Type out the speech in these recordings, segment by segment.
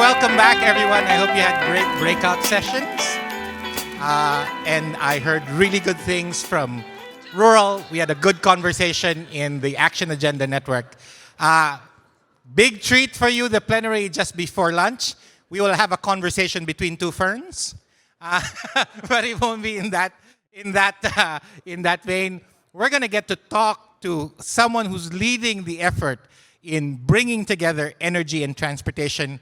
welcome back, everyone. I hope you had great breakout sessions. And I heard really good things from Rural. We had a good conversation in the Action Agenda Network. Big treat for you, the plenary just before lunch. We will have a conversation between two ferns, but it won't be in that vein. We're going to get to talk to someone who's leading the effort in bringing together energy and transportation,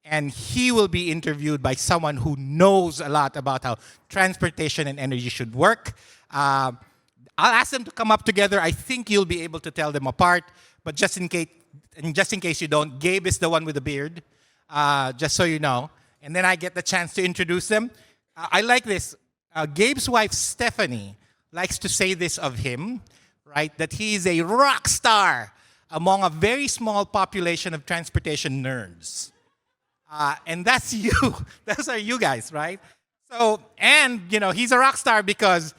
and he will be interviewed by someone who knows a lot about how transportation and energy should work. I'll ask them to come up together. I think you'll be able to tell them apart, but just in case you don't, Gabe is the one with the beard, just so you know. And then I get the chance to introduce them. I like this. Gabe's wife, Stephanie, likes to say this of him, right? That he's a rock star among a very small population of transportation nerds. And that's you. Those are you guys, right? So, and, he's a rock star because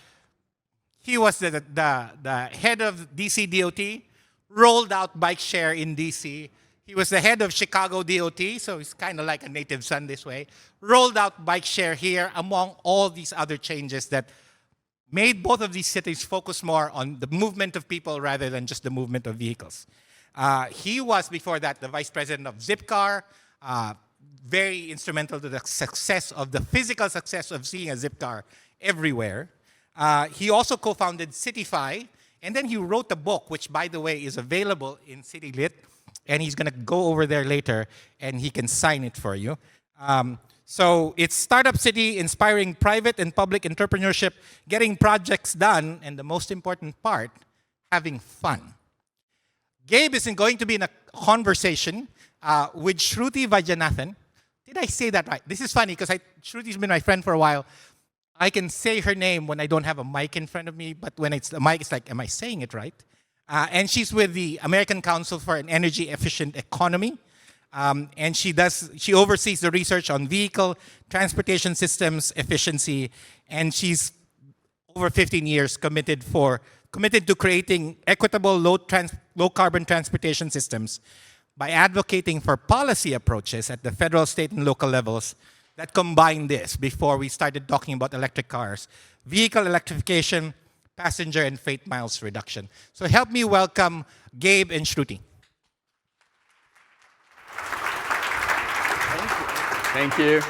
he was the head of DC DOT, rolled out bike share in DC. He was the head of Chicago DOT, so he's kind of like a native son this way. Rolled out bike share here among all these other changes that made both of these cities focus more on the movement of people rather than just the movement of vehicles. He was, before that, the vice president of Zipcar, very instrumental to the success of the physical success of seeing a Zipcar everywhere. He also co-founded Citify, and then he wrote a book, which, by the way, is available in CityLit, and he's going to go over there later, and he can sign it for you. So it's Startup City, inspiring private and public entrepreneurship, getting projects done, and the most important part, having fun. Gabe is going to be in a conversation with Shruti Vaidyanathan. Did I say that right? This is funny because Shruti's been my friend for a while. I can say her name when I don't have a mic in front of me, but when it's the mic, it's like, am I saying it right? And she's with the American Council for an Energy Efficient Economy. And she oversees the research on vehicle transportation systems efficiency, and she's over 15 years committed to creating equitable low carbon transportation systems by advocating for policy approaches at the federal, state, and local levels that combine this. Before we started talking about electric cars, vehicle electrification, passenger and freight miles reduction. So help me welcome Gabe and Shruti. Thank you.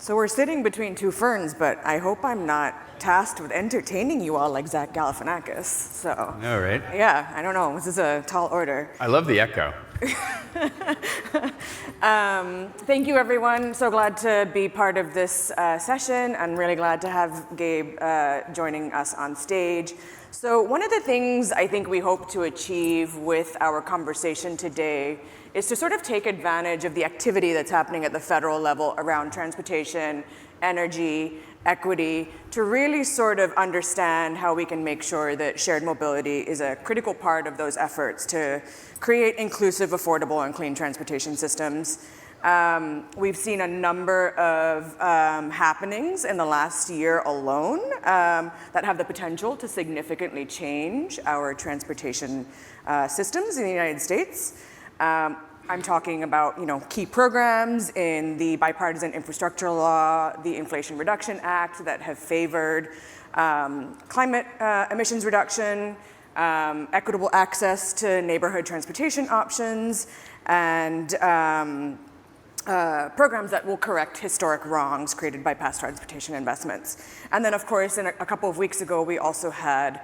So we're sitting between two ferns, but I hope I'm not tasked with entertaining you all like Zach Galifianakis. So. No, right? Yeah, I don't know. This is a tall order. I love the echo. Thank you, everyone. So glad to be part of this session, and really glad to have Gabe joining us on stage. So one of the things I think we hope to achieve with our conversation today is to sort of take advantage of the activity that's happening at the federal level around transportation, energy, equity, to really sort of understand how we can make sure that shared mobility is a critical part of those efforts to create inclusive, affordable, and clean transportation systems. We've seen a number of happenings in the last year alone that have the potential to significantly change our transportation systems in the United States. I'm talking about, key programs in the bipartisan infrastructure law, the Inflation Reduction Act that have favored climate emissions reduction, equitable access to neighborhood transportation options, and programs that will correct historic wrongs created by past transportation investments. And then, of course, a couple of weeks ago, we also had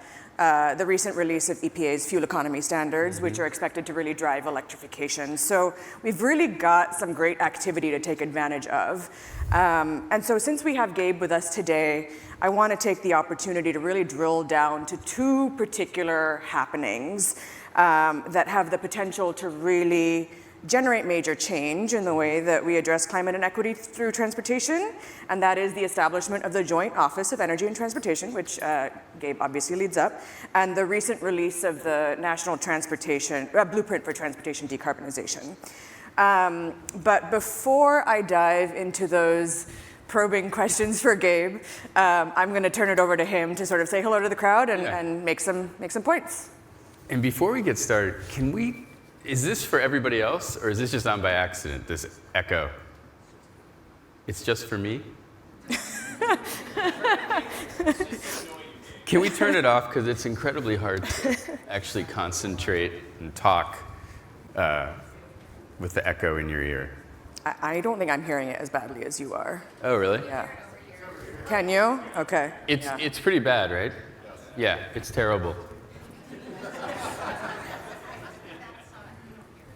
the recent release of EPA's fuel economy standards, which are expected to really drive electrification. So we've really got some great activity to take advantage of. And so since we have Gabe with us today, I want to take the opportunity to really drill down to two particular happenings that have the potential to really generate major change in the way that we address climate inequity through transportation, and that is the establishment of the Joint Office of Energy and Transportation, which Gabe obviously leads up, and the recent release of the National Transportation Blueprint for Transportation Decarbonization. But before I dive into those probing questions for Gabe, I'm going to turn it over to him to sort of say hello to the crowd and make some points. And before we get started, can we Is this for everybody else, or is this just on by accident, this echo? It's just for me? Can we turn it off? Because it's incredibly hard to actually concentrate and talk with the echo in your ear. I don't think I'm hearing it as badly as you are. Oh, really? Yeah. Can you? Okay. It's pretty bad, right? Yeah, it's terrible.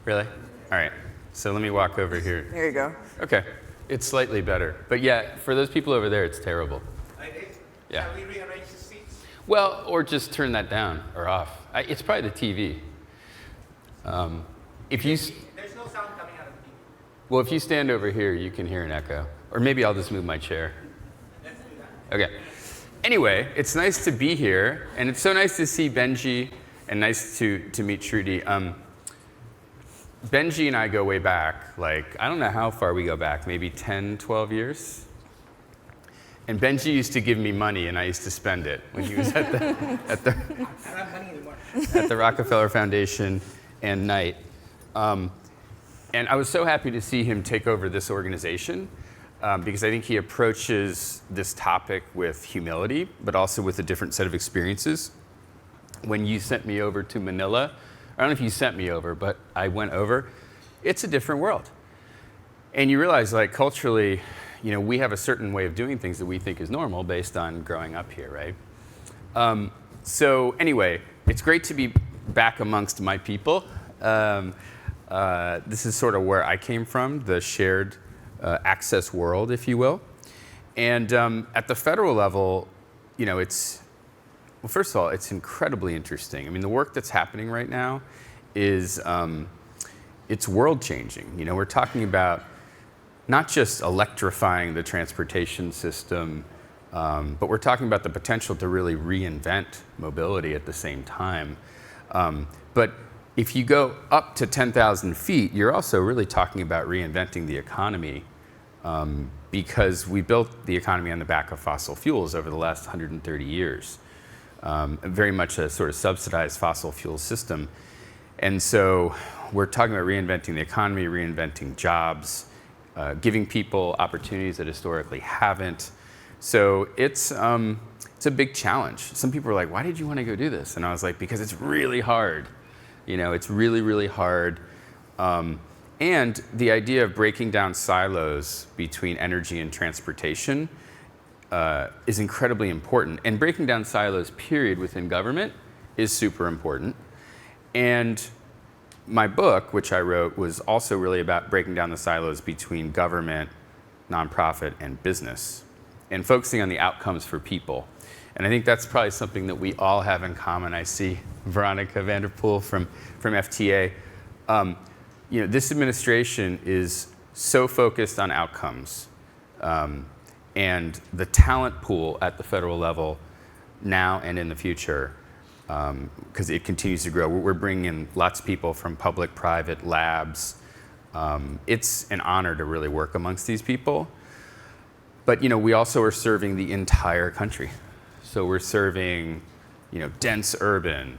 Really? All right. So let me walk over here. There you go. Okay. It's slightly better. But yeah, for those people over there, it's terrible. Yeah. Shall we rearrange the seats? Well, or just turn that down or off. It's probably the TV. If you, There's no sound coming out of the TV. well, if you stand over here, you can hear an echo. Or maybe I'll just move my chair. Let's do that. Okay. Anyway, it's nice to be here, and it's so nice to see Benji, and nice to meet Shruti. Benji and I go way back, like, I don't know how far we go back, maybe 10, 12 years? And Benji used to give me money, and I used to spend it when he was at the, I don't have money anymore. at the Rockefeller Foundation and Knight. And I was so happy to see him take over this organization, because I think he approaches this topic with humility, but also with a different set of experiences. When you sent me over to Manila, I don't know if you sent me over, but I went over. It's a different world. And you realize, like, culturally, you know, we have a certain way of doing things that we think is normal based on growing up here, right? So anyway, it's great to be back amongst my people. This is sort of where I came from, the shared access world, if you will. And at the federal level, you know, well, first of all, it's incredibly interesting. I mean, the work that's happening right now is, it's world-changing. You know, we're talking about not just electrifying the transportation system, but we're talking about the potential to really reinvent mobility at the same time. But if you go up to 10,000 feet, you're also really talking about reinventing the economy, because we built the economy on the back of fossil fuels over the last 130 years. Very much a sort of subsidized fossil fuel system. And so we're talking about reinventing the economy, reinventing jobs, giving people opportunities that historically haven't. So it's a big challenge. Some people are like, why did you want to go do this? And I was like, because it's really hard. You know, it's really, really hard. And the idea of breaking down silos between energy and transportation is incredibly important. And breaking down silos, period, within government is super important. And my book, which I wrote, was also really about breaking down the silos between government, nonprofit, and business, and focusing on the outcomes for people. And I think that's probably something that we all have in common. I see Veronica Vanderpool from FTA. You know, this administration is so focused on outcomes. And the talent pool at the federal level now and in the future, because it continues to grow. We're bringing in lots of people from public, private, labs. It's an honor to really work amongst these people. But, you know, we also are serving the entire country. So we're serving, you know, dense urban.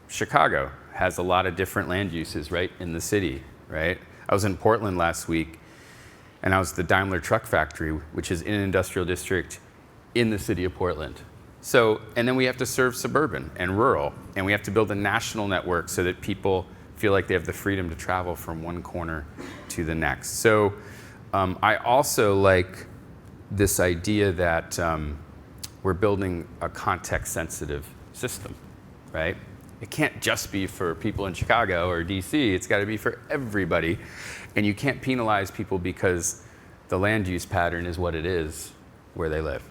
Chicago has a lot of different land uses, right, in the city, right? I was in Portland last week, and I was at the Daimler truck factory, which is in an industrial district in the city of Portland. So, and then we have to serve suburban and rural, and we have to build a national network so that people feel like they have the freedom to travel from one corner to the next. So I also like this idea that we're building a context-sensitive system, right? It can't just be for people in Chicago or DC, it's gotta be for everybody. And you can't penalize people because the land use pattern is what it is where they live.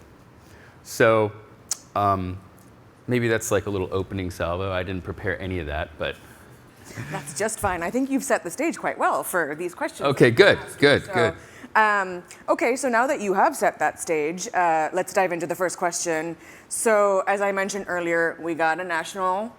So maybe that's like a little opening salvo. I didn't prepare any of that, but. That's just fine. I think you've set the stage quite well for these questions. Okay, good. Okay, so now that you have set that stage, let's dive into the first question. So as I mentioned earlier, we got a national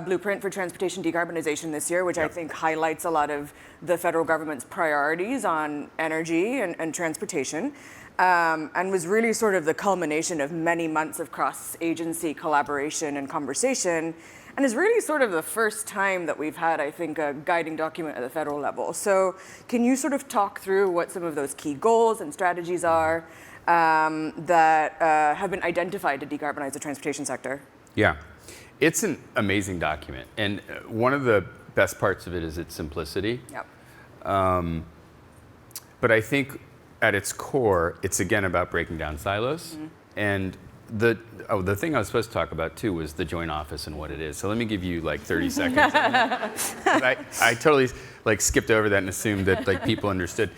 blueprint for transportation decarbonization this year, which I think highlights a lot of the federal government's priorities on energy and transportation, and was really sort of the culmination of many months of cross-agency collaboration and conversation. and is really sort of the first time that we've had, I think, a guiding document at the federal level. So can you sort of talk through what some of those key goals and strategies are that have been identified to decarbonize the transportation sector? Yeah, it's an amazing document. And one of the best parts of it is its simplicity. Yep. But I think at its core, it's again about breaking down silos. And the thing I was supposed to talk about too was the joint office and what it is. So let me give you like 30 seconds. I totally like skipped over that and assumed that like people understood.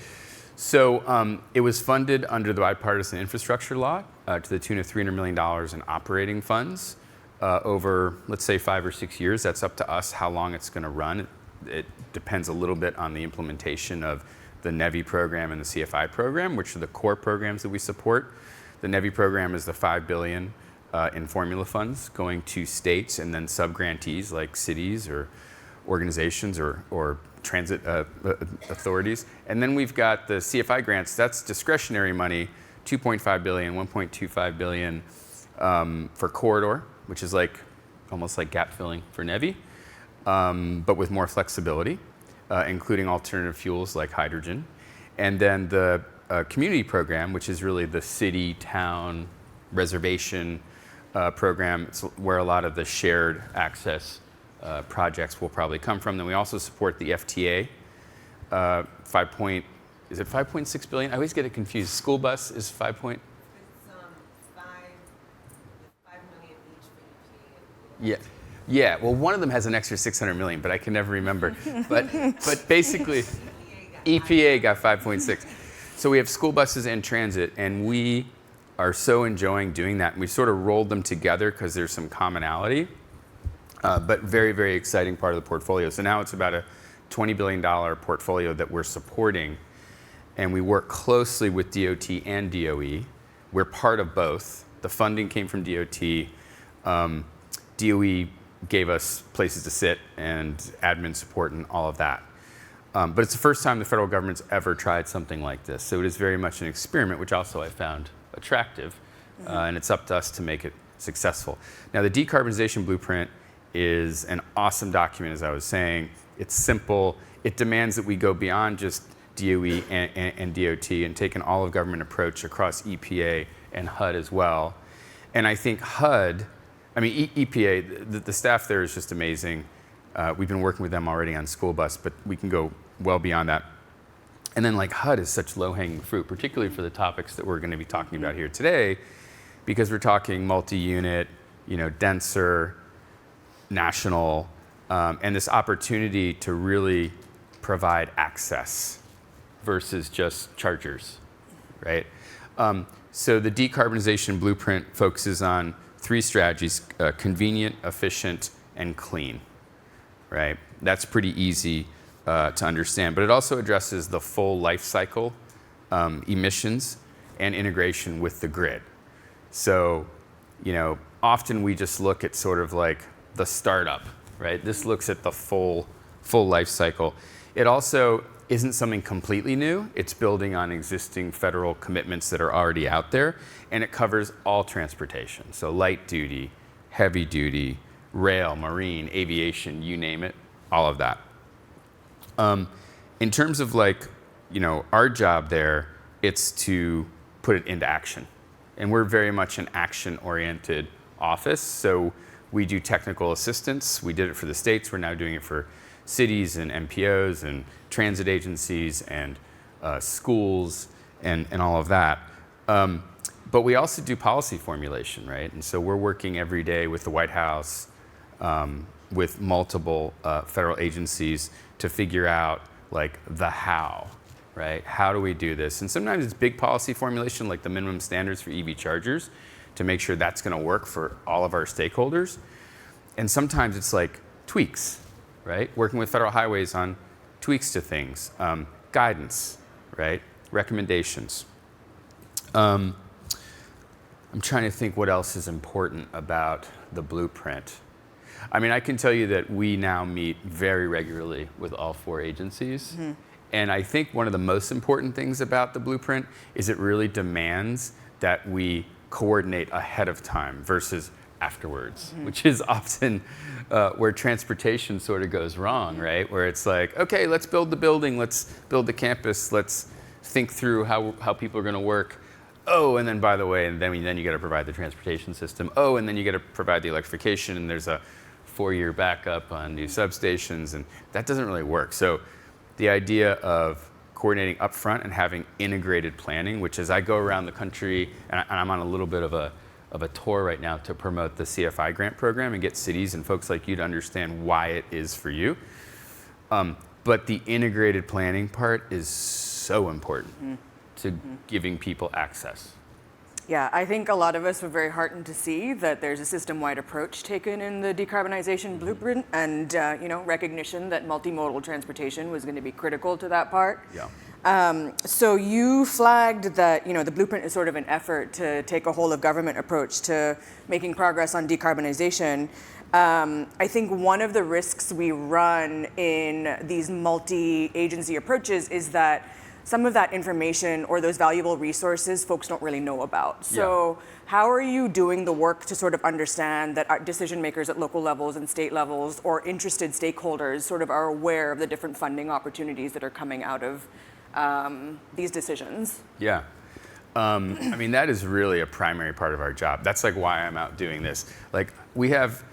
So it was funded under the bipartisan infrastructure law to the tune of $300 million in operating funds over, let's say, 5 or 6 years. That's up to us how long it's going to run. It depends a little bit on the implementation of the NEVI program and the CFI program, which are the core programs that we support. The NEVI program is the $5 billion in formula funds going to states and then sub-grantees like cities or organizations or transit authorities. And then we've got the CFI grants. That's discretionary money, $2.5 billion, $1.25 billion for corridor, which is like almost like gap filling for NEVI, but with more flexibility, including alternative fuels like hydrogen. And then the community program, which is really the city, town, reservation program. It's where a lot of the shared access projects will probably come from. Then we also support the FTA, is it 5.6 billion? I always get it confused. School bus is 5 point. It's 5 million each for Yeah. Yeah, well, one of them has an extra 600 million, but I can never remember. But basically, EPA got 5.6. So we have school buses and transit, and we are so enjoying doing that. And we sort of rolled them together because there's some commonality, but very, very exciting part of the portfolio. So now it's about a $20 billion portfolio that we're supporting, and we work closely with DOT and DOE. We're part of both. The funding came from DOT. DOE gave us places to sit and admin support and all of that. But it's the first time the federal government's ever tried something like this. So it is very much an experiment, which also I found attractive. And it's up to us to make it successful. Now, the decarbonization blueprint is an awesome document, as I was saying. It's simple. It demands that we go beyond just DOE and DOT and take an all-of-government approach across EPA and HUD as well. And I think HUD, EPA, the staff there is just amazing. We've been working with them already on school bus, but we can go well beyond that. And then like HUD is such low-hanging fruit, particularly for the topics that we're going to be talking about here today, because we're talking multi-unit, denser, national, and this opportunity to really provide access versus just chargers, right? So the decarbonization blueprint focuses on 3 strategies: convenient, efficient, and clean, right? That's pretty easy to understand, but it also addresses the full life cycle emissions and integration with the grid. So, often we just look at sort of like the startup, right? This looks at the full life cycle. It also isn't something completely new. It's building on existing federal commitments that are already out there, and it covers all transportation. So light duty, heavy duty, rail, marine, aviation, you name it, all of that. In terms of our job there, it's to put it into action. And we're very much an action-oriented office. So we do technical assistance. We did it for the states. We're now doing it for cities and MPOs and transit agencies and schools and all of that. But we also do policy formulation, right? And so we're working every day with the White House, with multiple federal agencies to figure out the how, right? How do we do this? And sometimes it's big policy formulation, like the minimum standards for EV chargers, to make sure that's going to work for all of our stakeholders. And sometimes it's like tweaks, right? Working with federal highways on tweaks to things, guidance, right? Recommendations. I'm trying to think what else is important about the blueprint. I can tell you that we now meet very regularly with all 4 agencies. Mm-hmm. And I think one of the most important things about the blueprint is it really demands that we coordinate ahead of time versus afterwards, which is often where transportation sort of goes wrong, right? Where it's like, okay, let's build the building, let's build the campus, let's think through how people are going to work. Oh, and then by the way, and then you got to provide the transportation system. Oh, and then you got to provide the electrification, and there's a 4-year backup on new substations, and that doesn't really work. So the idea of coordinating upfront and having integrated planning, which as I go around the country, and I'm on a little bit of a tour right now to promote the CFI grant program and get cities and folks like you to understand why it is for you. But the integrated planning part is so important to giving people access. Yeah, I think a lot of us were very heartened to see that there's a system-wide approach taken in the decarbonization blueprint, and recognition that multimodal transportation was going to be critical to that part. Yeah. So you flagged that the blueprint is sort of an effort to take a whole of government approach to making progress on decarbonization. I think one of the risks we run in these multi-agency approaches is that some of that information or those valuable resources folks don't really know about. So how are you doing the work to sort of understand that our decision makers at local levels and state levels or interested stakeholders sort of are aware of the different funding opportunities that are coming out of these decisions? Yeah. I mean, that is really a primary part of our job. That's like why I'm out doing this. Like, we have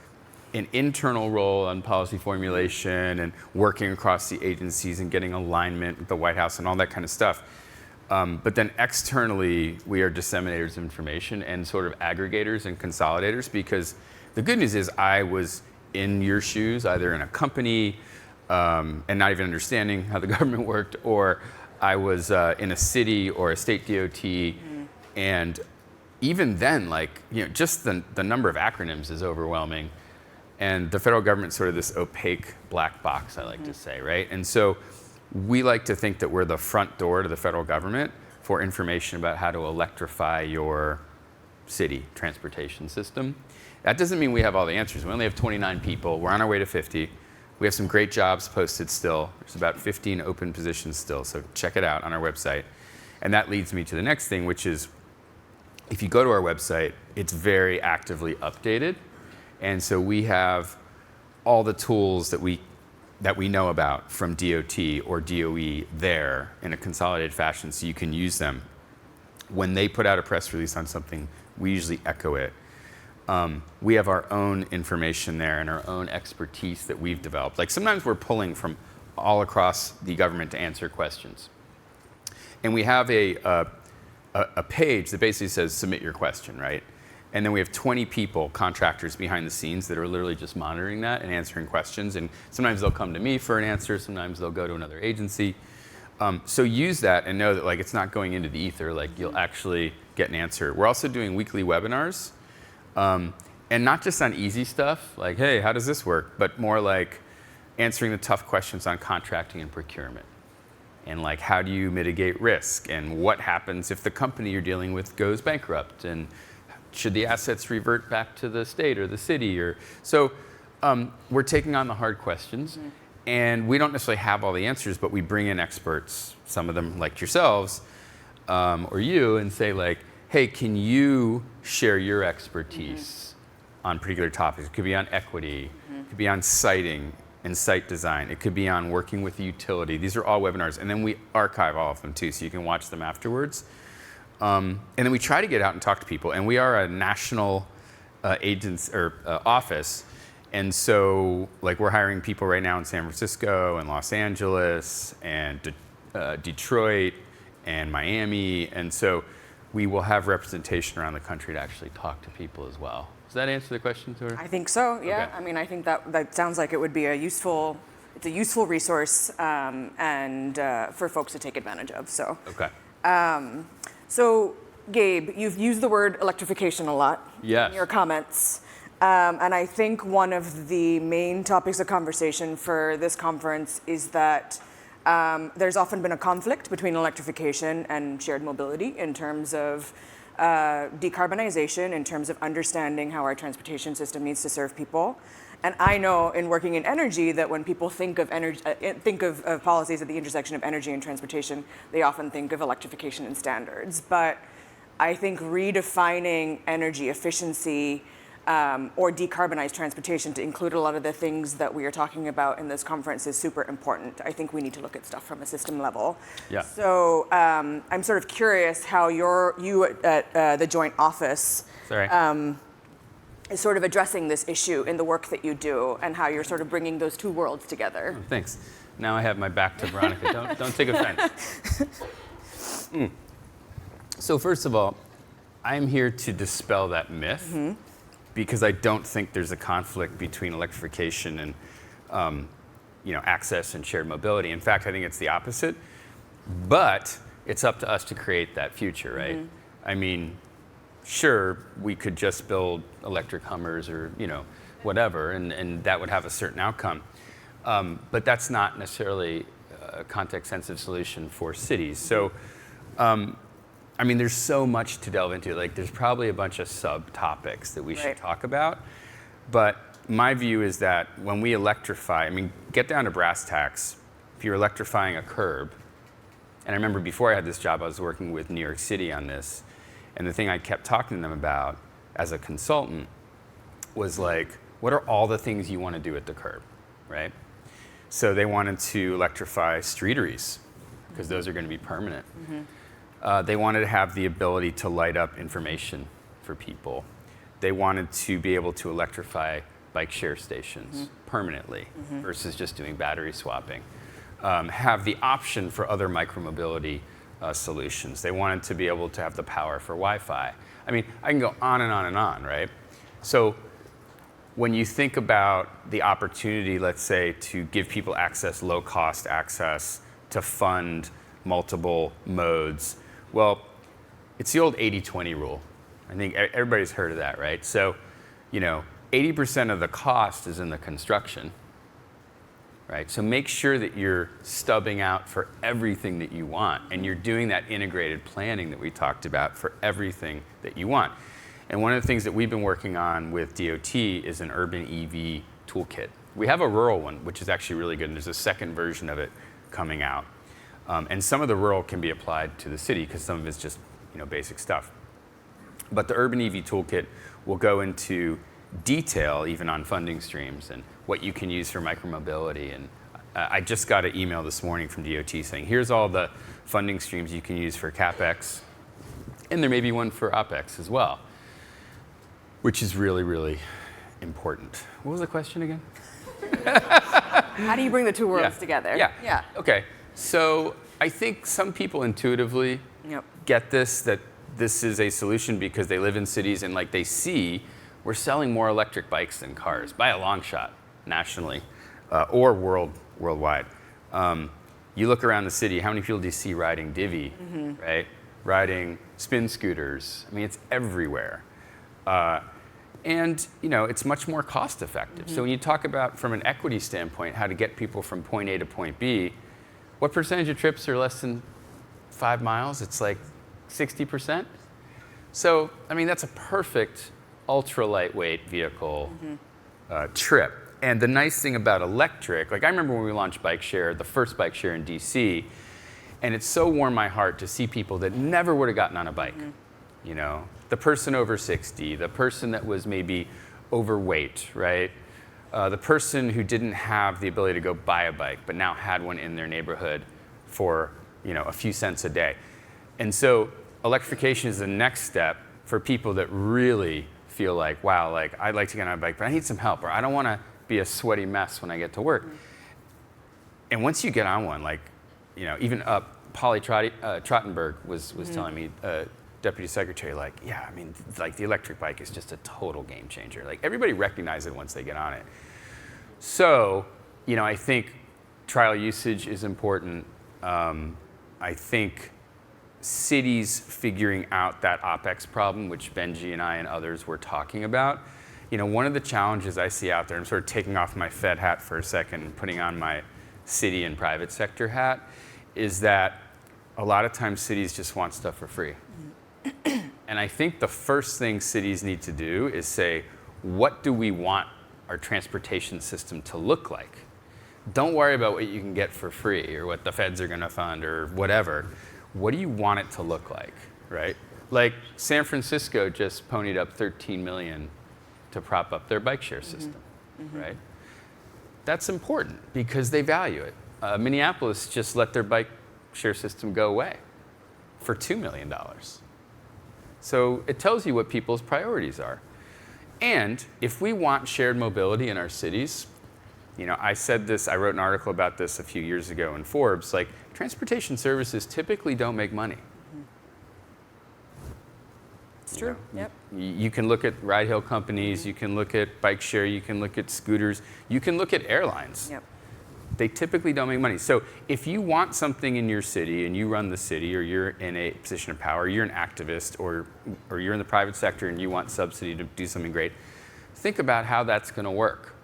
an internal role on policy formulation and working across the agencies and getting alignment with the White House and all that kind of stuff. But then externally, we are disseminators of information and sort of aggregators and consolidators, because the good news is I was in your shoes, either in a company and not even understanding how the government worked, or I was in a city or a state DOT. And even then, just the number of acronyms is overwhelming. And the federal government's sort of this opaque black box, I like to say, right? And so we like to think that we're the front door to the federal government for information about how to electrify your city transportation system. That doesn't mean we have all the answers. We only have 29 people. We're on our way to 50. We have some great jobs posted still. There's about 15 open positions still, so check it out on our website. And that leads me to the next thing, which is if you go to our website, it's very actively updated. And so we have all the tools that we know about from DOT or DOE there in a consolidated fashion, so you can use them. When they put out a press release on something, we usually echo it. We have our own information there and our own expertise that we've developed. Like, sometimes we're pulling from all across the government to answer questions. And we have a page that basically says, submit your question, right? And then we have 20 people, contractors behind the scenes, that are literally just monitoring that and answering questions. And sometimes they'll come to me for an answer, sometimes they'll go to another agency. So use that and know that it's not going into the ether, you'll actually get an answer. We're also doing weekly webinars, and not just on easy stuff, like, hey, how does this work? But more like answering the tough questions on contracting and procurement. And how do you mitigate risk? And what happens if the company you're dealing with goes bankrupt? And should the assets revert back to the state or the city? So we're taking on the hard questions, and we don't necessarily have all the answers, but we bring in experts, some of them like yourselves or you, and say hey, can you share your expertise on particular topics? It could be on equity, it could be on siting and site design, it could be on working with the utility. These are all webinars, and then we archive all of them too, so you can watch them afterwards. And then we try to get out and talk to people. And we are a national office. And so we're hiring people right now in San Francisco and Los Angeles and Detroit and Miami. And so we will have representation around the country to actually talk to people as well. Does that answer the question, Tori? I think so, yeah. Okay. I mean, I think that sounds like it would be it's a useful resource and for folks to take advantage of, so. Okay. So, Gabe, you've used the word electrification a lot in your comments. And I think one of the main topics of conversation for this conference is that there's often been a conflict between electrification and shared mobility in terms of decarbonization, in terms of understanding how our transportation system needs to serve people. And I know in working in energy that when people think of policies at the intersection of energy and transportation, they often think of electrification and standards. But I think redefining energy efficiency or decarbonize transportation to include a lot of the things that we are talking about in this conference is super important. I think we need to look at stuff from a system level. Yeah. So I'm sort of curious how you at the Joint Office is sort of addressing this issue in the work that you do, and how you're sort of bringing those two worlds together. Oh, thanks. Now I have my back to Veronica. Don't take offense. So first of all, I'm here to dispel that myth, because I don't think there's a conflict between electrification and access and shared mobility. In fact, I think it's the opposite. But it's up to us to create that future, right? I mean, sure, we could just build electric Hummers or whatever, and that would have a certain outcome. But that's not necessarily a context-sensitive solution for cities. So, I mean, there's so much to delve into. Like, there's probably a bunch of subtopics that we should talk about. But my view is that when we electrify, I mean, get down to brass tacks. If you're electrifying a curb, and I remember before I had this job, I was working with New York City on this, and the thing I kept talking to them about as a consultant was like, what are all the things you want to do at the curb, right? So they wanted to electrify streeteries, because those are going to be permanent. They wanted to have the ability to light up information for people. They wanted to be able to electrify bike share stations permanently versus just doing battery swapping. Have the option for other micromobility solutions. They wanted to be able to have the power for Wi-Fi. I mean, I can go on and on and on, right? So when you think about the opportunity, let's say, to give people access, low-cost access, to fund multiple modes, well, it's the old 80-20 rule. I think everybody's heard of that, right? So, 80% of the cost is in the construction, right? So make sure that you're stubbing out for everything that you want, and you're doing that integrated planning that we talked about for everything that you want. And one of the things that we've been working on with DOT is an urban EV toolkit. We have a rural one, which is actually really good, and there's a second version of it coming out. And some of the rural can be applied to the city, because some of it's just basic stuff. But the urban EV toolkit will go into detail even on funding streams and what you can use for micromobility. And I just got an email this morning from DOT saying, here's all the funding streams you can use for CapEx, and there may be one for OpEx as well, which is really, really important. What was the question again? How do you bring the two worlds together? Yeah. Okay. So I think some people intuitively get this, that this is a solution because they live in cities and like they see we're selling more electric bikes than cars by a long shot nationally or worldwide. You look around the city, how many people do you see riding Divvy, right? Riding spin scooters. I mean, it's everywhere. And it's much more cost effective. So when you talk about, from an equity standpoint, how to get people from point A to point B, what percentage of trips are less than 5 miles? It's like 60%. So, I mean, that's a perfect ultra lightweight vehicle trip. And the nice thing about electric, like I remember when we launched Bike Share, the first Bike Share in DC, and it so warmed my heart to see people that never would have gotten on a bike. The person over 60, the person that was maybe overweight, right? The person who didn't have the ability to go buy a bike, but now had one in their neighborhood for a few cents a day. And so electrification is the next step for people that really feel like, wow, like I'd like to get on a bike, but I need some help, or I don't want to be a sweaty mess when I get to work. And once you get on one, like, even Polly Trottenberg was telling me, Deputy Secretary, like, yeah, I mean, like the electric bike is just a total game changer. Like everybody recognizes it once they get on it. So, I think trial usage is important. I think cities figuring out that OpEx problem, which Benji and I and others were talking about. One of the challenges I see out there, I'm sort of taking off my Fed hat for a second and putting on my city and private sector hat, is that a lot of times cities just want stuff for free. And I think the first thing cities need to do is say, what do we want our transportation system to look like? Don't worry about what you can get for free or what the feds are going to fund or whatever. What do you want it to look like, right? Like San Francisco just ponied up $13 million to prop up their bike share system, right? That's important because they value it. Minneapolis just let their bike share system go away for $2 million. So it tells you what people's priorities are. And if we want shared mobility in our cities, you know, I said this, I wrote an article about this a few years ago in Forbes, like transportation services typically don't make money. It's true, yep. You can look at ride-hail companies, you can look at bike share, you can look at scooters, you can look at airlines. Yep. They typically don't make money. So if you want something in your city and you run the city or you're in a position of power, you're an activist or you're in the private sector and you want subsidy to do something great, think about how that's going to work.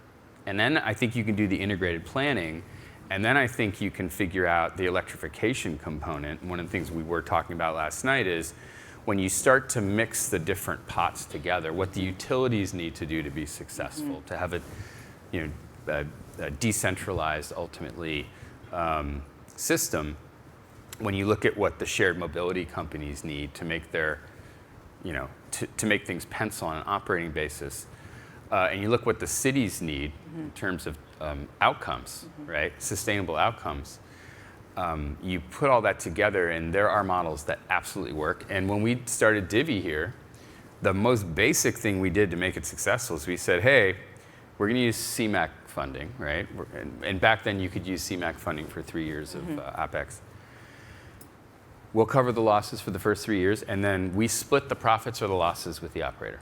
And then I think you can do the integrated planning, and then I think you can figure out the electrification component. One of the things we were talking about last night is when you start to mix the different pots together, what the utilities need to do to be successful, to have a decentralized, ultimately, system. When you look at what the shared mobility companies need to make their, to make things pencil on an operating basis, and you look what the cities need in terms of outcomes, right? Sustainable outcomes. You put all that together, and there are models that absolutely work. And when we started Divvy here, the most basic thing we did to make it successful is we said, hey, we're going to use CMAQ funding, right? And back then you could use CMAQ funding for 3 years of OpEx. We'll cover the losses for the first 3 years, and then we split the profits or the losses with the operator.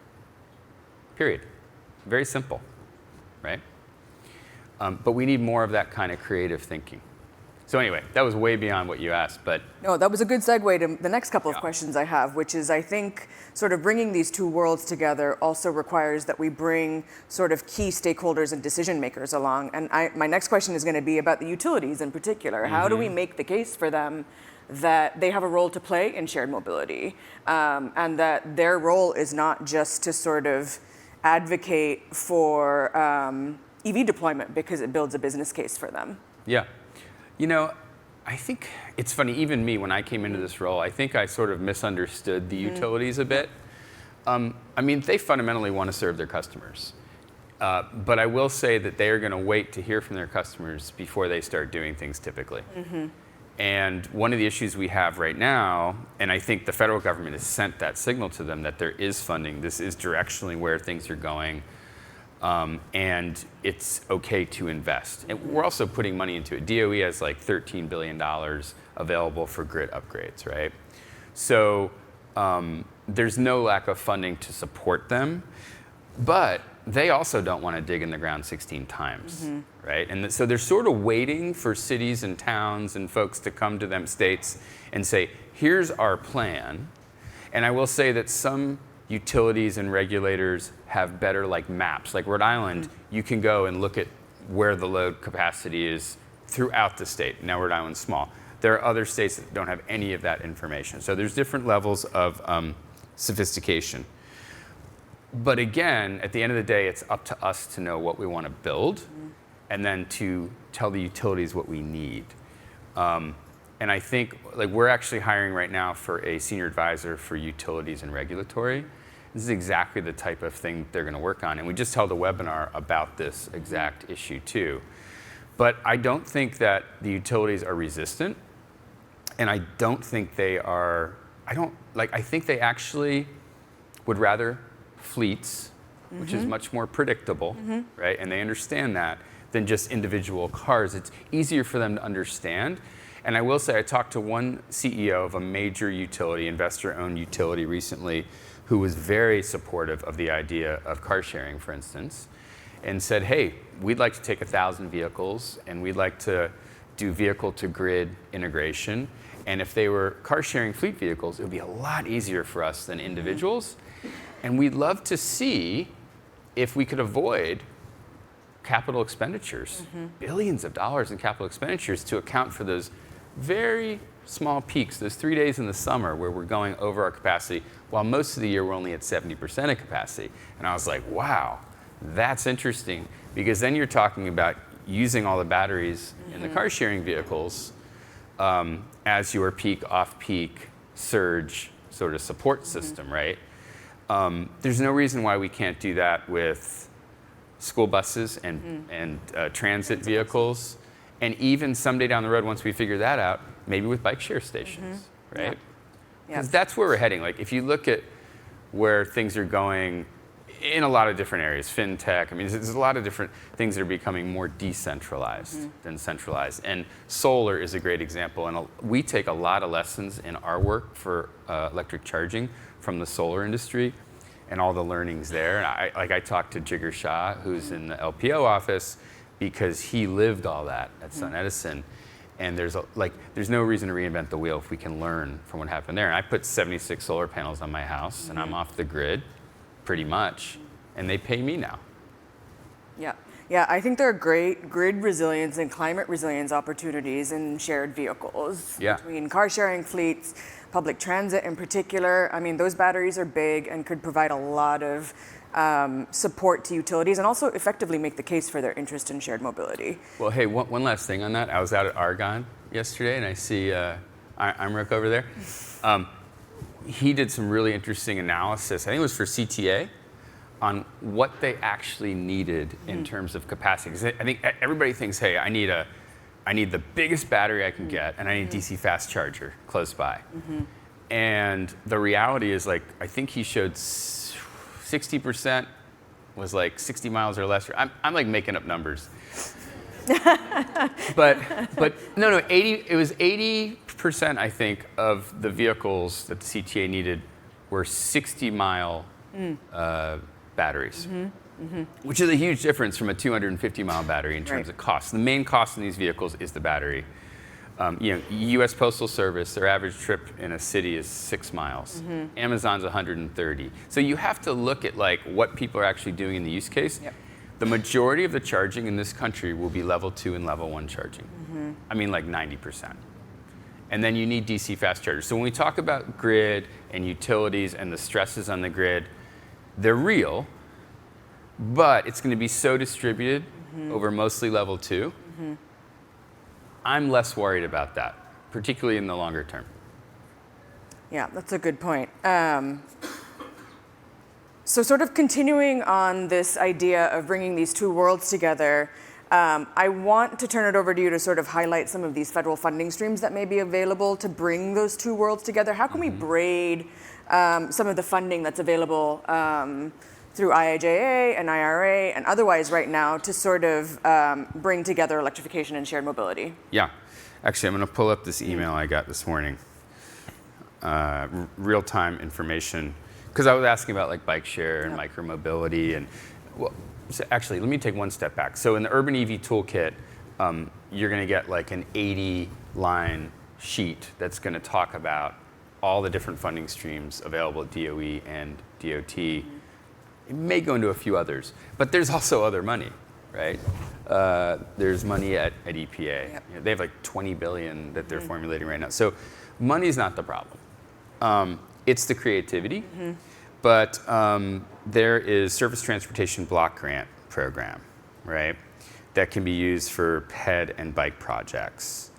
Period. Very simple, right? But we need more of that kind of creative thinking. So anyway, that was way beyond what you asked, but... No, that was a good segue to the next couple of questions I have, which is I think sort of bringing these two worlds together also requires that we bring sort of key stakeholders and decision makers along. And my next question is going to be about the utilities in particular. How do we make the case for them that they have a role to play in shared mobility, and that their role is not just to sort of advocate for EV deployment because it builds a business case for them? Yeah. You know, I think it's funny, even me, when I came into this role, I think I sort of misunderstood the utilities a bit. I mean, they fundamentally want to serve their customers. But I will say that they are going to wait to hear from their customers before they start doing things typically. And one of the issues we have right now, and I think the federal government has sent that signal to them that there is funding, this is directionally where things are going, and it's okay to invest. And we're also putting money into it. DOE has like $13 billion available for grid upgrades, right? So there's no lack of funding to support them, but they also don't want to dig in the ground 16 times, right? And so they're sort of waiting for cities and towns and folks to come to them, states, and say, here's our plan. And I will say that some utilities and regulators have better like maps. Like Rhode Island, you can go and look at where the load capacity is throughout the state. Now Rhode Island's small. There are other states that don't have any of that information. So there's different levels of sophistication. But again, at the end of the day, it's up to us to know what we want to build and then to tell the utilities what we need. And I think like we're actually hiring right now for a senior advisor for utilities and regulatory. This is exactly the type of thing they're going to work on. And we just held a webinar about this exact issue too. But I don't think that the utilities are resistant. And I don't think they are, I think they actually would rather fleets, which is much more predictable, right? And they understand that than just individual cars. It's easier for them to understand. And I will say, I talked to one CEO of a major utility, investor-owned utility recently, who was very supportive of the idea of car sharing, for instance, and said, hey, we'd like to take 1,000 vehicles and we'd like to do vehicle-to-grid integration. And if they were car sharing fleet vehicles, it would be a lot easier for us than individuals. And we'd love to see if we could avoid capital expenditures, billions of dollars in capital expenditures to account for those very small peaks, those 3 days in the summer where we're going over our capacity, while most of the year we're only at 70% of capacity. And I was like, wow, that's interesting, because then you're talking about using all the batteries in the car sharing vehicles as your peak, off-peak, surge sort of support system, right? There's no reason why we can't do that with school buses and transit vehicles, and even someday down the road, once we figure that out, maybe with bike share stations, right? Because that's where we're heading. Like, if you look at where things are going in a lot of different areas, fintech, I mean, there's a lot of different things that are becoming more decentralized than centralized. And solar is a great example. And we take a lot of lessons in our work for electric charging from the solar industry and all the learnings there. And I talked to Jigar Shah, who's in the LPO office, because he lived all that at Sun Edison. And there's no reason to reinvent the wheel if we can learn from what happened there. And I put 76 solar panels on my house, and I'm off the grid, pretty much, and they pay me now. Yeah, I think there are great grid resilience and climate resilience opportunities in shared vehicles between car sharing fleets, public transit in particular. I mean, those batteries are big and could provide a lot of support to utilities and also effectively make the case for their interest in shared mobility. Well, hey, one last thing on that. I was out at Argonne yesterday, and I see Imric over there. He did some really interesting analysis, I think it was for CTA, on what they actually needed in terms of capacity. 'Cause I think everybody thinks, hey, I need the biggest battery I can get, and I need a DC fast charger close by. And the reality is, like, I think he showed 60% was like 60 miles or less. I'm like making up numbers. but no, 80. It was 80%, I think, of the vehicles that the CTA needed were 60-mile batteries, which is a huge difference from a 250-mile battery in terms of cost. The main cost in these vehicles is the battery. U.S. Postal Service, their average trip in a city is 6 miles. Amazon's 130. So you have to look at like what people are actually doing in the use case. The majority of the charging in this country will be level 2 and level 1 charging. I mean, like 90%. And then you need DC fast chargers. So when we talk about grid and utilities and the stresses on the grid, they're real, but it's going to be so distributed over mostly level 2. I'm less worried about that, particularly in the longer term. Yeah, that's a good point. So sort of continuing on this idea of bringing these two worlds together, I want to turn it over to you to sort of highlight some of these federal funding streams that may be available to bring those two worlds together. How can we braid some of the funding that's available through IIJA and IRA and otherwise right now to sort of bring together electrification and shared mobility? Yeah. Actually, I'm going to pull up this email I got this morning. Real-time information. Because I was asking about like bike share and micromobility. And well, so actually, let me take one step back. So in the Urban EV Toolkit, you're going to get like an 80-line sheet that's going to talk about all the different funding streams available at DOE and DOT. It may go into a few others, but there's also other money, right? There's money at EPA. They have like 20 billion that they're formulating right now. So money's not the problem. It's the creativity, but there is Surface Transportation Block Grant Program, right? That can be used for PED and bike projects.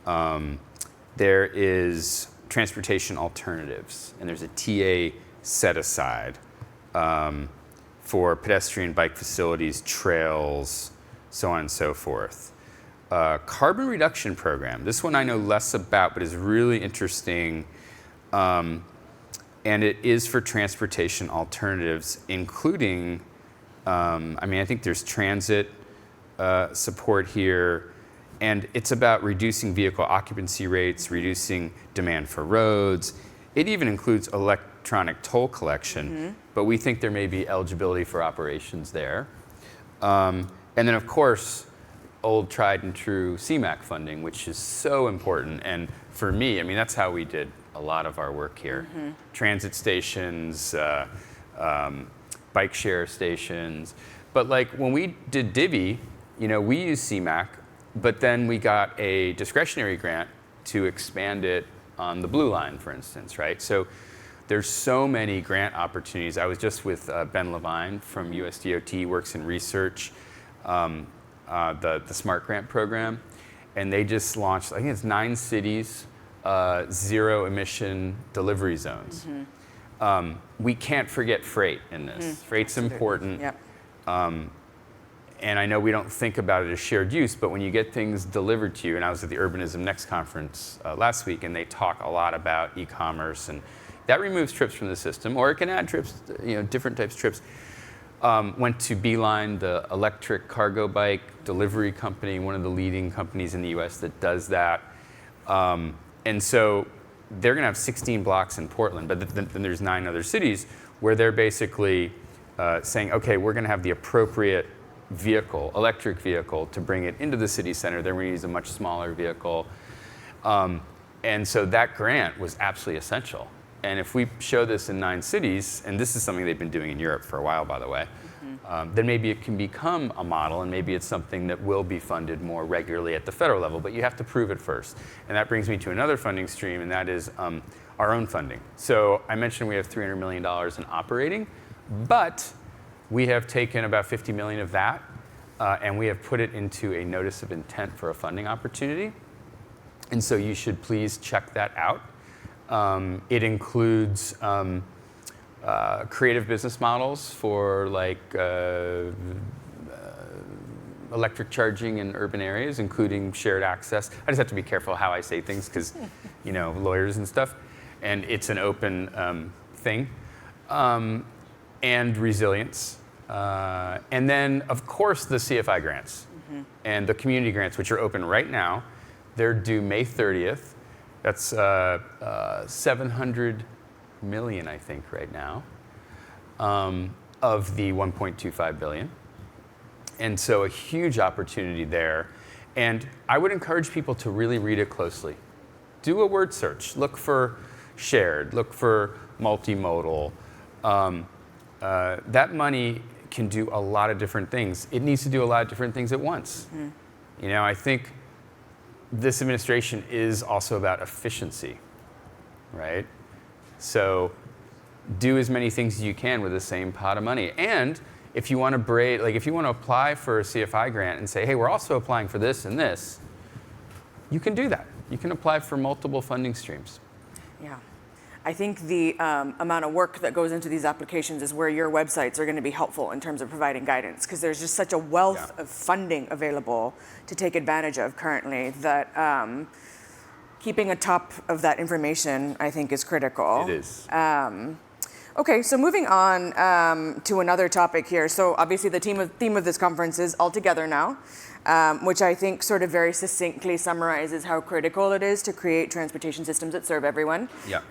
There is transportation alternatives, and there's a TA set aside for pedestrian bike facilities, trails, so on and so forth. Carbon reduction program. This one I know less about, but is really interesting. And it is for transportation alternatives, including, I think there's transit support here. And it's about reducing vehicle occupancy rates, reducing demand for roads. It even includes electronic toll collection, but we think there may be eligibility for operations there. And then, of course, old tried and true CMAQ funding, which is so important. And for me, that's how we did a lot of our work here. Transit stations, bike share stations. But like when we did Divvy, we used CMAQ, but then we got a discretionary grant to expand it on the Blue Line, for instance, right? So there's so many grant opportunities. I was just with Ben Levine from USDOT, works in research, the SMART Grant program, and they just launched, I think it's 9 cities, zero emission delivery zones. we can't forget freight in this. Freight's important. Yep. And I know we don't think about it as shared use, but when you get things delivered to you, and I was at the Urbanism Next conference last week, and they talk a lot about e-commerce, and that removes trips from the system, or it can add trips, different types of trips. Went to Beeline, the electric cargo bike delivery company, one of the leading companies in the US that does that. And so they're going to have 16 blocks in Portland, but then there's 9 other cities where they're basically saying, okay, we're going to have the appropriate vehicle, electric vehicle, to bring it into the city center. They're going to use a much smaller vehicle. And so that grant was absolutely essential. And if we show this in 9 cities, and this is something they've been doing in Europe for a while, by the way, then maybe it can become a model, and maybe it's something that will be funded more regularly at the federal level, but you have to prove it first. And that brings me to another funding stream, and that is our own funding. So I mentioned we have $300 million in operating, but we have taken about $50 million of that, and we have put it into a notice of intent for a funding opportunity. And so you should please check that out. It includes creative business models for electric charging in urban areas, including shared access. I just have to be careful how I say things because, lawyers and stuff. And it's an open thing. And resilience. And then, of course, the CFI grants and the community grants, which are open right now. They're due May 30th. That's 700 million, I think, right now, of the 1.25 billion. And so a huge opportunity there. And I would encourage people to really read it closely. Do a word search. Look for shared. Look for multimodal. That money can do a lot of different things. It needs to do a lot of different things at once. I think this administration is also about efficiency, right? So do as many things as you can with the same pot of money. And if you want to if you want to apply for a CFI grant and say, hey, we're also applying for this and this, you can do that. You can apply for multiple funding streams. Yeah. I think the amount of work that goes into these applications is where your websites are going to be helpful in terms of providing guidance, because there's just such a wealth of funding available to take advantage of currently that keeping atop of that information, I think, is critical. It is. Okay, so moving on to another topic here. So obviously the theme of this conference is all together now, which I think sort of very succinctly summarizes how critical it is to create transportation systems that serve everyone. Yeah.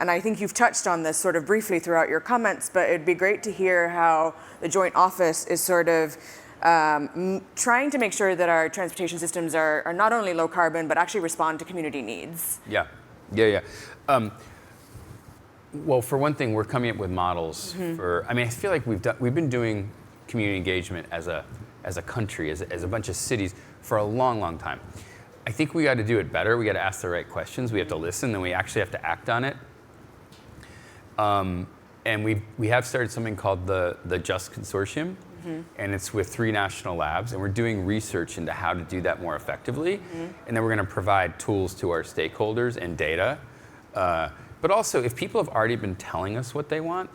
And I think you've touched on this sort of briefly throughout your comments, but it'd be great to hear how the Joint Office is sort of trying to make sure that our transportation systems are not only low carbon, but actually respond to community needs. Yeah. Well, for one thing, we're coming up with models for. I feel like we've been doing community engagement as a country, as a bunch of cities for a long, long time. I think we got to do it better. We got to ask the right questions. We have to listen, and we actually have to act on it. And we have started something called the Just Consortium, and it's with 3 national labs, and we're doing research into how to do that more effectively. And then we're going to provide tools to our stakeholders and data. But also, if people have already been telling us what they want,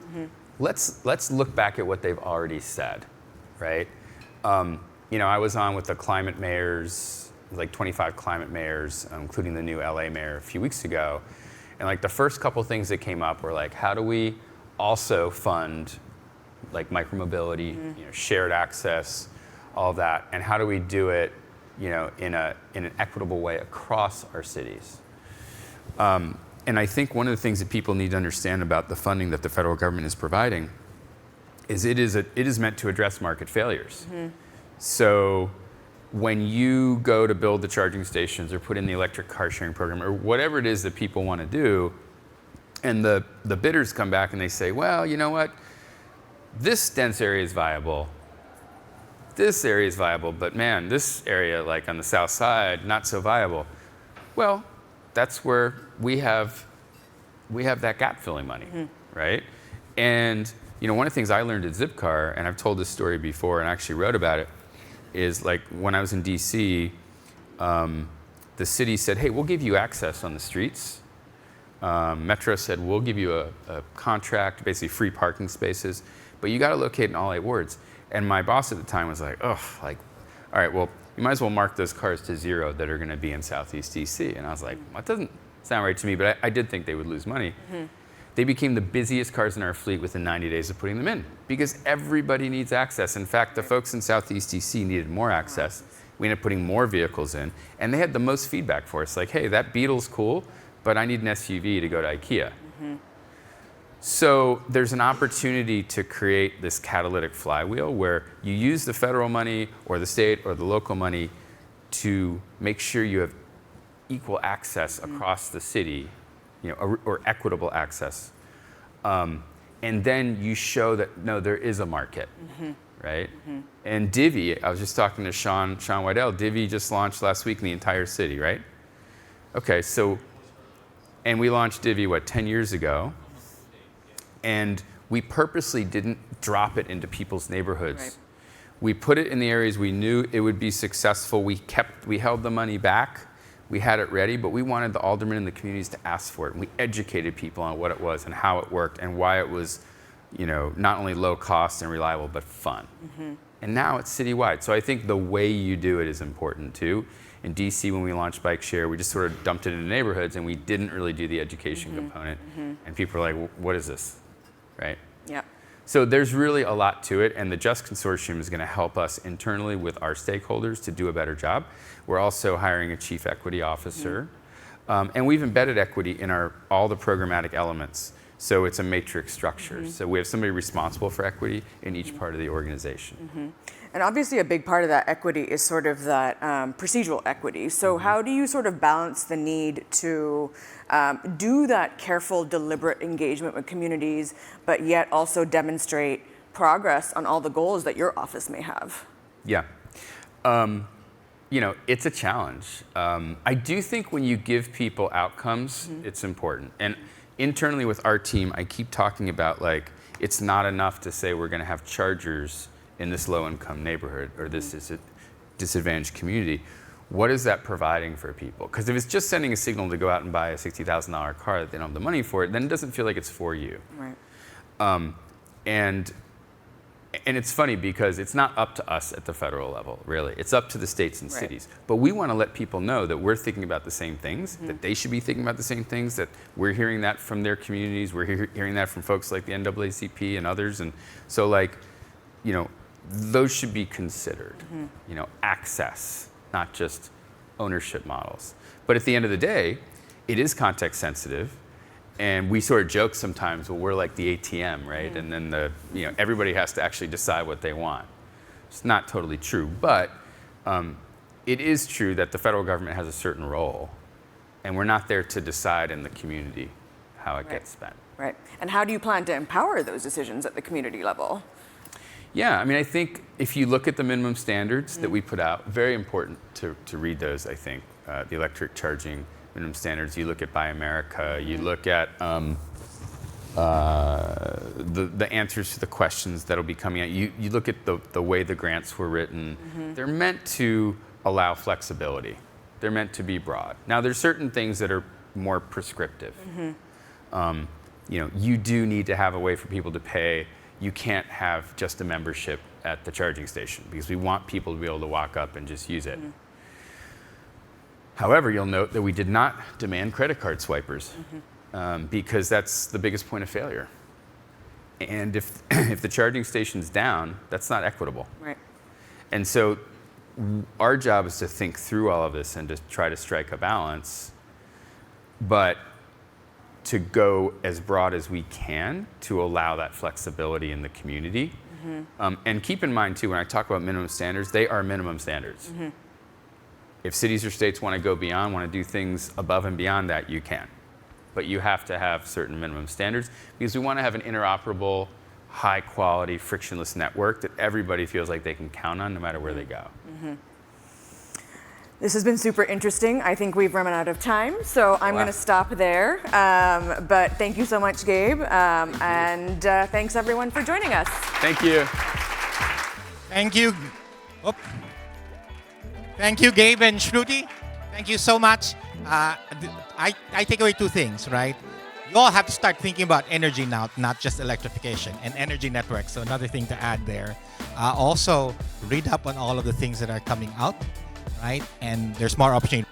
let's look back at what they've already said, right? I was on with the climate mayors, like 25 climate mayors, including the new LA mayor a few weeks ago. And the first couple things that came up were how do we also fund micromobility, shared access, all of that, and how do we do it, in an equitable way across our cities? And I think one of the things that people need to understand about the funding that the federal government is providing is it is meant to address market failures. So when you go to build the charging stations or put in the electric car sharing program or whatever it is that people want to do, and the bidders come back and they say, well, you know what? This dense area is viable. This area is viable, but man, this area, on the south side, not so viable. Well, that's where we have that gap filling money, right? And one of the things I learned at Zipcar, and I've told this story before and actually wrote about it, is when I was in DC, the city said, hey, we'll give you access on the streets, Metro said, we'll give you a contract, basically free parking spaces, but you got to locate in all 8 wards. And my boss at the time was like, oh, like, all right, well, you might as well mark those cars to 0 that are going to be in Southeast DC. And I was like, well, that doesn't sound right to me, but I did think they would lose money. They became the busiest cars in our fleet within 90 days of putting them in because everybody needs access. In fact, the folks in Southeast DC needed more access. We ended up putting more vehicles in, and they had the most feedback for us, like, hey, that Beetle's cool, but I need an SUV to go to IKEA. So there's an opportunity to create this catalytic flywheel where you use the federal money or the state or the local money to make sure you have equal access across the city, or equitable access. And then you show that, no, there is a market, right? And Divvy, I was just talking to Sean Waddell, Divvy just launched last week in the entire city, right? Okay, so, and we launched Divvy, 10 years ago? And we purposely didn't drop it into people's neighborhoods. Right. We put it in the areas we knew it would be successful. We held the money back. We had it ready, but we wanted the aldermen and the communities to ask for it. And we educated people on what it was and how it worked and why it was, not only low cost and reliable, but fun. And now it's citywide. So I think the way you do it is important too. In DC, when we launched Bike Share, we just sort of dumped it into neighborhoods and we didn't really do the education component. And people are like, what is this, right? Yeah. So there's really a lot to it, and the JUST Consortium is going to help us internally with our stakeholders to do a better job. We're also hiring a chief equity officer, and we've embedded equity in all the programmatic elements. So it's a matrix structure. So we have somebody responsible for equity in each part of the organization. And obviously a big part of that equity is sort of that procedural equity. So how do you sort of balance the need to do that careful, deliberate engagement with communities, but yet also demonstrate progress on all the goals that your office may have? Yeah. It's a challenge. I do think when you give people outcomes, it's important. And internally with our team, I keep talking about it's not enough to say we're going to have chargers in this low-income neighborhood or this is a disadvantaged community. What is that providing for people? Because if it's just sending a signal to go out and buy a $60,000 car that they don't have the money for it, then it doesn't feel like it's for you. Right. And it's funny because it's not up to us at the federal level, really. It's up to the states and cities. But we want to let people know that we're thinking about the same things, that they should be thinking about the same things, that we're hearing that from their communities, we're hearing that from folks like the NAACP and others. And so those should be considered, access, not just ownership models. But at the end of the day, it is context sensitive. And we sort of joke sometimes, well, we're like the ATM, right? And then everybody has to actually decide what they want. It's not totally true, but it is true that the federal government has a certain role, and we're not there to decide in the community how it gets spent. Right. And how do you plan to empower those decisions at the community level? Yeah, I mean, I think if you look at the minimum standards that we put out, very important to read those, I think, the electric charging minimum standards. You look at Buy America, you look at the answers to the questions that'll be coming out. You look at the way the grants were written. They're meant to allow flexibility. They're meant to be broad. Now, there's certain things that are more prescriptive. You do need to have a way for people to pay. You can't have just a membership at the charging station because we want people to be able to walk up and just use it. However, you'll note that we did not demand credit card swipers because that's the biggest point of failure. And if the charging station's down, that's not equitable. Right. And so our job is to think through all of this and to try to strike a balance, but to go as broad as we can to allow that flexibility in the community. And keep in mind, too, when I talk about minimum standards, they are minimum standards. If cities or states want to go beyond, want to do things above and beyond that, you can. But you have to have certain minimum standards because we want to have an interoperable, high-quality, frictionless network that everybody feels like they can count on no matter where they go. This has been super interesting. I think we've run out of time, so I'm going to stop there. But thank you so much, Gabe. And thanks, everyone, for joining us. Thank you. Thank you. Thank you, Gabe and Shruti. Thank you so much. I take away two things, right? You all have to start thinking about energy now, not just electrification and energy networks. So another thing to add there. Also, read up on all of the things that are coming out, right? And there's more opportunity.